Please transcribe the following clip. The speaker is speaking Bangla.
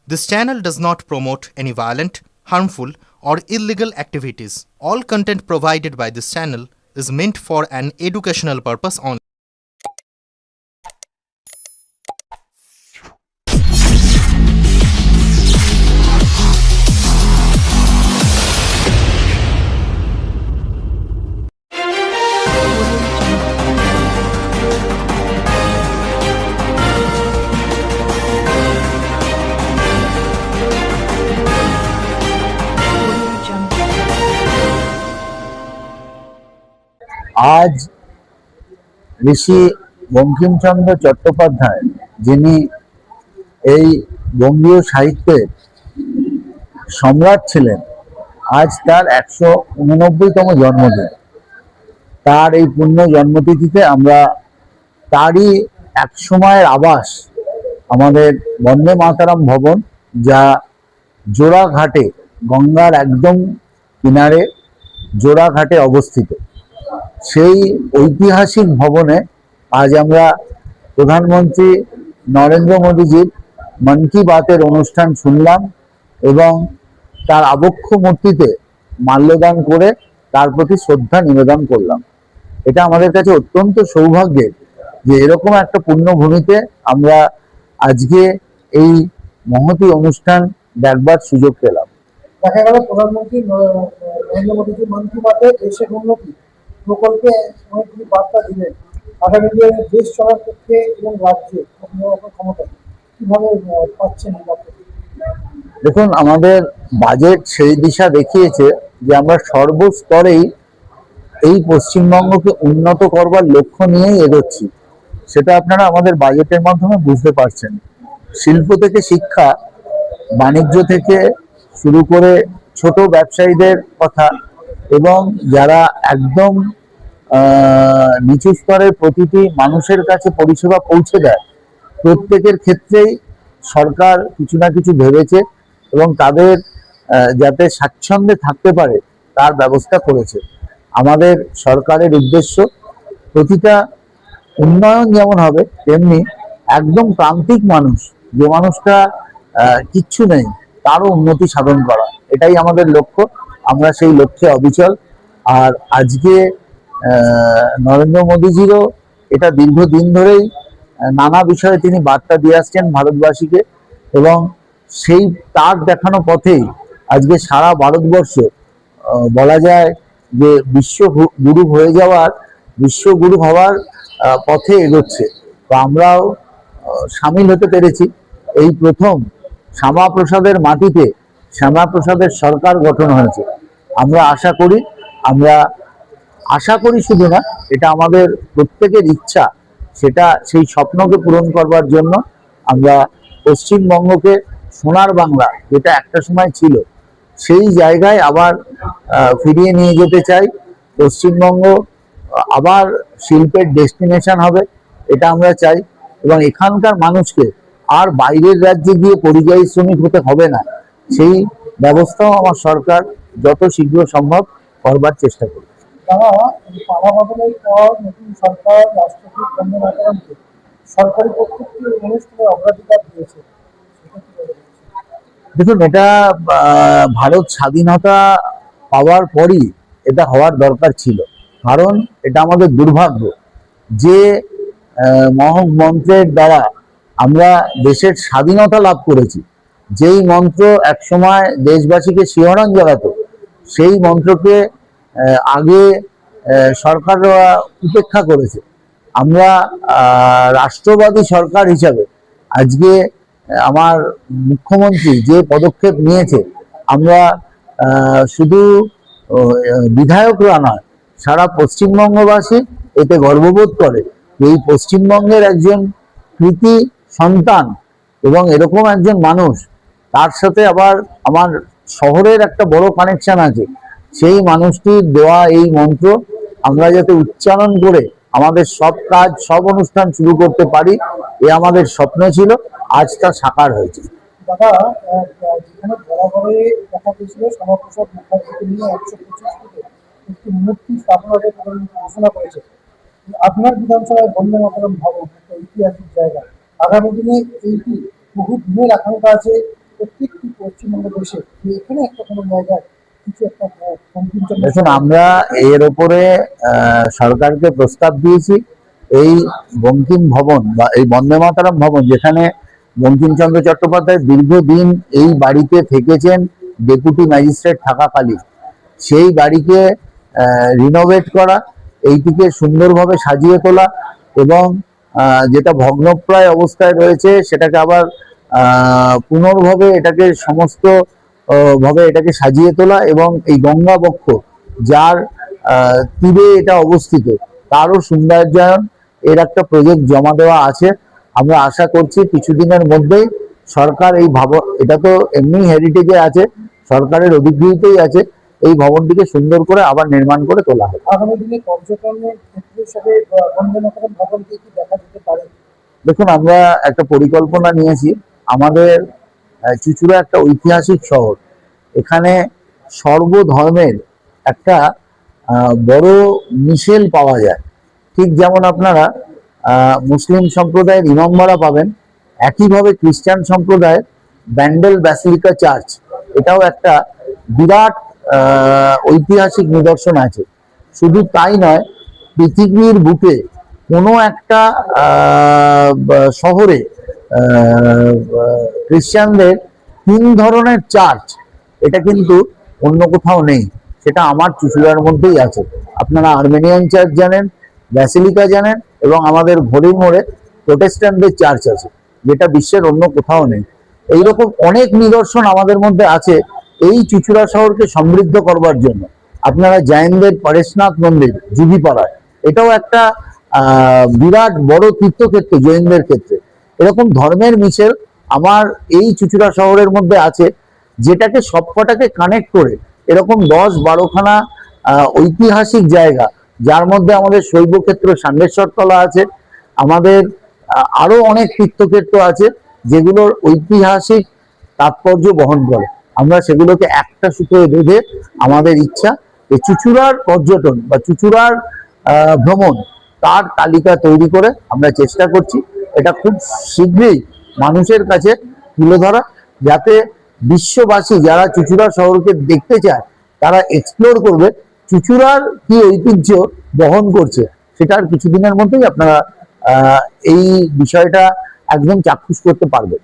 This channel does not promote any violent, harmful, or illegal activities. All content provided by this channel is meant for an educational purpose only. আজ ঋষি বঙ্কিমচন্দ্র চট্টোপাধ্যায়, যিনি এই বঙ্গীয় সাহিত্যের সম্রাট ছিলেন, আজ তার 189তম জন্মদিন। তার এই পূর্ণ জন্মতিথিতে আমরা তারই এক সময়ের আবাস আমাদের বন্দে মাতারাম ভবন, যা জোড়াঘাটে, গঙ্গার একদম কিনারে জোড়াঘাটে অবস্থিত, সেই ঐতিহাসিক ভবনে আজ আমরা প্রধানমন্ত্রী নরেন্দ্র মোদীজির মন কি বাতের অনুষ্ঠান শুনলাম এবং তার আবক্ষ মূর্তিতে মাল্যদান করে তার প্রতি শ্রদ্ধা নিবেদন করলাম। এটা আমাদের কাছে অত্যন্ত সৌভাগ্যের যে এরকম একটা পুণ্যভূমিতে আমরা আজকে এই মহতী অনুষ্ঠান দেখবার সুযোগ পেলাম। দেখা গেল প্রধানমন্ত্রী নরেন্দ্র মোদীজি মন কি বাতে দেশের উন্নতি প্রকল্পে অনেকগুলি বার্তা দিলেন। আগামী দিনে দেশ চলার ক্ষেত্রে এবং রাজ্যে ক্ষমতা কিভাবে পাচ্ছেন এই বার্তা? দেখুন, আমাদের বাজেট সেই দিশা দেখিয়েছে যে আমরা সর্বস্তরেই এই পশ্চিমবঙ্গকে উন্নত করবার লক্ষ্য নিয়েই এগোচ্ছি। সেটা আপনারা আমাদের বাজেটের মাধ্যমে বুঝতে পারছেন। শিল্প থেকে শিক্ষা, বাণিজ্য থেকে শুরু করে ছোট ব্যবসায়ীদের কথা এবং যারা একদম নিচু স্তরের প্রতিটি মানুষের কাছে পরিষেবা পৌঁছে দেয়, প্রত্যেকের ক্ষেত্রেই সরকার কিছু না কিছু ভেবেছে এবং তাদের যাতে স্বাচ্ছন্দ্যে থাকতে পারে তার ব্যবস্থা করেছে। আমাদের সরকারের উদ্দেশ্য প্রতিটা উন্নয়ন যেমন হবে, তেমনি একদম প্রান্তিক মানুষ, যে মানুষটা কিচ্ছু নেই, তারও উন্নতি সাধন করা, এটাই আমাদের লক্ষ্য। আমরা সেই লক্ষ্যে অবিচল। আর আজকে নরেন্দ্র মোদীজিরও এটা দীর্ঘদিন ধরেই নানা বিষয়ে তিনি বার্তা দিয়ে আসছেন ভারতবাসীকে এবং সেই তার দেখানো পথেই আজকে সারা ভারতবর্ষ বলা যায় যে বিশ্বগুরু হওয়ার পথে এগোচ্ছে। তো আমরাও সামিল হতে পেরেছি। এই প্রথম শ্যামাপ্রসাদের মাটিতে শ্যামাপ্রসাদের সরকার গঠন হয়েছে। আমরা আশা করি শুধু না, এটা আমাদের প্রত্যেকের ইচ্ছা, সেটা সেই স্বপ্নকে পূরণ করবার জন্য আমরা পশ্চিমবঙ্গকে সোনার বাংলা, যেটা একটা সময় ছিল, সেই জায়গায় আবার ফিরিয়ে নিয়ে যেতে চাই। পশ্চিমবঙ্গ আবার শিল্পের ডেস্টিনেশন হবে, এটা আমরা চাই। এবং এখানকার মানুষকে আর বাইরের রাজ্যে গিয়ে পরিযায়ী শ্রমিক হতে হবে না, সেই ব্যবস্থাও আমার সরকার যত শীঘ্র সম্ভব করবার চেষ্টা করবে। তারা পালা বদলের পর নতুন সরকার রাষ্ট্রপতি বন্দে মাতরমকে সরকারি পক্ষ থেকে অনুষ্ঠানে অগ্রাধিকার দিয়েছে। দেখুন, এটা ভারত স্বাধীনতা পাওয়ার পরই এটা হওয়ার দরকার ছিল। কারণ এটা আমাদের দুর্ভাগ্য যে মহৎ মন্ত্রের দ্বারা আমরা দেশের স্বাধীনতা লাভ করেছি। যেই মন্ত্র একসময় দেশবাসীকে শিহরণ জাগাতো, সেই মন্ত্রকে আগে সরকাররা উপেক্ষা করেছে। আমরা রাষ্ট্রবাদী সরকার হিসাবে আজকে আমার মুখ্যমন্ত্রী যে পদক্ষেপ নিয়েছে, আমরা শুধু বিধায়করা নয়, সারা পশ্চিমবঙ্গবাসী এতে গর্ববোধ করে। এই পশ্চিমবঙ্গের একজন কৃতি সন্তান এবং এরকম একজন মানুষ, তার সাথে আবার আমার শহরের একটা বড় কানেকশন আছে। সেই মানুষটির দেওয়া এই মন্ত্র আমরা যাতে উচ্চারণ করে আমাদের সব কাজ, সব অনুষ্ঠান শুরু করতে পারি, এ আমাদের স্বপ্ন ছিল, আজ তা সাকার হয়েছে। দাদা, যেখানে বরাবরে দেখা গেছিল শ্যামাপ্রসাদ মুখার্জিকে নিয়ে 125 ফুটে একটি মূর্তি স্থাপনের ঘোষণা করেছে। আপনার বিধানসভায় বন্দে মাতরম ভবন একটা ঐতিহাসিক জায়গা। আগামী দিনে এইটি বহু দিনের আকাঙ্ক্ষা আছে প্রত্যেকটি পশ্চিমবঙ্গ দেশে যে এখানে একটা কোনো জায়গায় কিছু একটা বঙ্কিমচন্দ্র দেখুন, আমরা এর ওপরে সরকারকে প্রস্তাব দিয়েছি। এই বঙ্কিম ভবন বা এই বন্দে মাতরম ভবন, যেখানে বঙ্কিমচন্দ্র চট্টোপাধ্যায় দীর্ঘদিন এই বাড়িতে থেকেছেন ডেপুটি ম্যাজিস্ট্রেট থাকাকালীন, সেই বাড়িকে রিনোভেট করা, এইটিকে সুন্দরভাবে সাজিয়ে তোলা এবং যেটা ভগ্নপ্রায় অবস্থায় রয়েছে সেটাকে আবার পুনর্ভাবে এটাকে সমস্ত ভাবে এটাকে সাজিয়ে তোলা এবং এই গঙ্গা বক্ষ যার তীরে এটা অবস্থিত তারও সৌন্দর্যায়ন, এর একটা প্রজেক্ট জমা দেওয়া আছে। আমরা আশা করছি কিছুদিনের মধ্যেই সরকার এই এটা তো এমনি হেরিটেজে আছে, সরকারের অধিগৃহীতই আছে, এই ভবনটিকে সুন্দর করে আবার নির্মাণ করে তোলা হবে। আগামী দিনে পর্যটনের ক্ষেত্রে হিসাবে বন্দে মাতরম ভবনকে কি দেখা যেতে পারে? দেখুন, আমরা একটা পরিকল্পনা নিয়েছি। আমাদের চুঁচুড়া একটা ঐতিহাসিক শহর, এখানে সর্বধর্মের একটা বড় মিশেল পাওয়া যায়। ঠিক যেমন আপনারা মুসলিম সম্প্রদায়ের ইমামবাড়া পাবেন, একইভাবে খ্রিস্টান সম্প্রদায়ের ব্যান্ডেল ব্যাসিলিকা চার্চ, এটাও একটা বিরাট ঐতিহাসিক নিদর্শন আছে। শুধু তাই নয়, পৃথিবীর বুকে কোনো একটা শহরে খ্রিস্টানদের 3 ধরনের চার্চ, এটা কিন্তু অন্য কোথাও নেই, সেটা আমার চুঁচুড়ার মধ্যেই আছে। আপনারা আর্মেনিয়ান চার্চ জানেন, ব্যাসিলিকা জানেন এবং আমাদের ঘড়ির মোড়ে প্রোটেস্ট্যান্টদের চার্চ আছে, যেটা বিশ্বের অন্য কোথাও নেই। এইরকম অনেক নিদর্শন আমাদের মধ্যে আছে এই চুঁচুড়া শহরকে সমৃদ্ধ করবার জন্য। আপনারা জৈনদের পরেশনাথ মন্দির জুগিপাড়ায়, এটাও একটা বিরাট বড় তীর্থক্ষেত্র জৈনদের ক্ষেত্রে। এরকম ধর্মের মিশেল আমার এই চুঁচুড়া শহরের মধ্যে আছে, যেটাকে সবকটাকে কানেক্ট করে এরকম 10-12খানা ঐতিহাসিক জায়গা, যার মধ্যে আমাদের শৈব ক্ষেত্র সান্ডেশ্বর তলা আছে, আমাদের আরো অনেক তীর্থক্ষেত্র আছে যেগুলোর ঐতিহাসিক তাৎপর্য বহন করে। আমরা সেগুলোকে একটা সূত্রে বেঁধে আমাদের ইচ্ছা এই চুঁচুড়ার পর্যটন বা চুঁচুড়ার ভ্রমণ তার তালিকা তৈরি করে আমরা চেষ্টা করছি এটা খুব শীঘ্রই মানুষের কাছে তুলে ধরা, যাতে বিশ্ববাসী যারা চুঁচুড়া শহরকে দেখতে চায় তারা এক্সপ্লোর করবে চুঁচুড়ার কি ঐতিহ্য বহন করছে। সেটার কিছুদিনের মধ্যেই আপনারা এই বিষয়টা একদম চাক্ষুষ করতে পারবেন।